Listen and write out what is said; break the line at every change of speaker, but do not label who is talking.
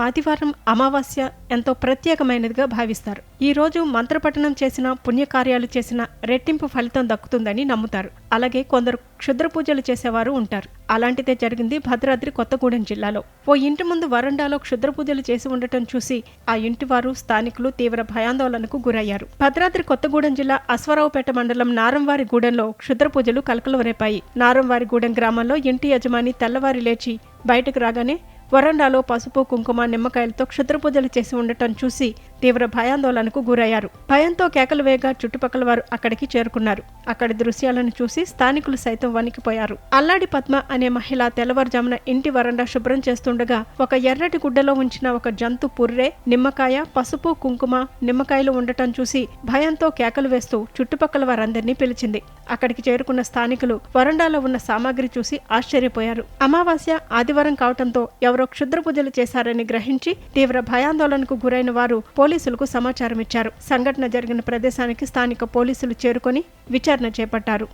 ఆదివారం అమావాస్య ఎంతో ప్రత్యేకమైనదిగా భావిస్తారు. ఈ రోజు మంత్రపఠనం చేసిన, పుణ్యకార్యాలు చేసిన రెట్టింపు ఫలితం దక్కుతుందని నమ్ముతారు. అలాగే కొందరు క్షుద్ర పూజలు చేసేవారు ఉంటారు. అలాంటిదే జరిగింది భద్రాద్రి కొత్తగూడెం జిల్లాలో. ఓ ఇంటి ముందు వరండాలో క్షుద్ర పూజలు చేసి ఉండటం చూసి ఆ ఇంటి వారు, స్థానికులు తీవ్ర భయాందోళనకు గురయ్యారు. భద్రాద్రి కొత్తగూడెం జిల్లా అశ్వారావుపేట మండలం నారంవారిగూడెంలో క్షుద్ర పూజలు కలకలం రేపాయి. నారంవారిగూడెం గ్రామంలో ఇంటి యజమాని తెల్లవారి లేచి బయటకు రాగానే వరండాలో పసుపు, కుంకుమ, నిమ్మకాయలతో క్షుద్ర పూజలు చేసి ఉండటం చూసి తీవ్ర భయాందోళనకు గురయ్యారు. భయంతో కేకలు వేయగా చుట్టుపక్కల వారు అక్కడికి చేరుకున్నారు. అక్కడి దృశ్యాలను చూసి స్థానికులు సైతం వణికిపోయారు. అల్లాడి పద్మ అనే మహిళ తెల్లవారుజామున ఇంటి వరండా శుభ్రం చేస్తుండగా ఒక ఎర్రటి గుడ్డలో ఉంచిన ఒక జంతు పుర్రె, నిమ్మకాయ, పసుపు, కుంకుమ, నిమ్మకాయలు ఉండటం చూసి భయంతో కేకలు వేస్తూ చుట్టుపక్కల వారందరినీ పిలిచింది. అక్కడికి చేరుకున్న స్థానికులు వరండాలో ఉన్న సామాగ్రి చూసి ఆశ్చర్యపోయారు. అమావాస్య ఆదివారం కావటంతో ఎవరో క్షుద్ర పూజలు చేశారని గ్రహించి తీవ్ర భయాందోళనకు గురైన వారు పోలీసులకు సమాచారం ఇచ్చారు. సంఘటన జరిగిన ప్రదేశానికి స్థానిక పోలీసులు చేరుకొని విచారణ చేపట్టారు.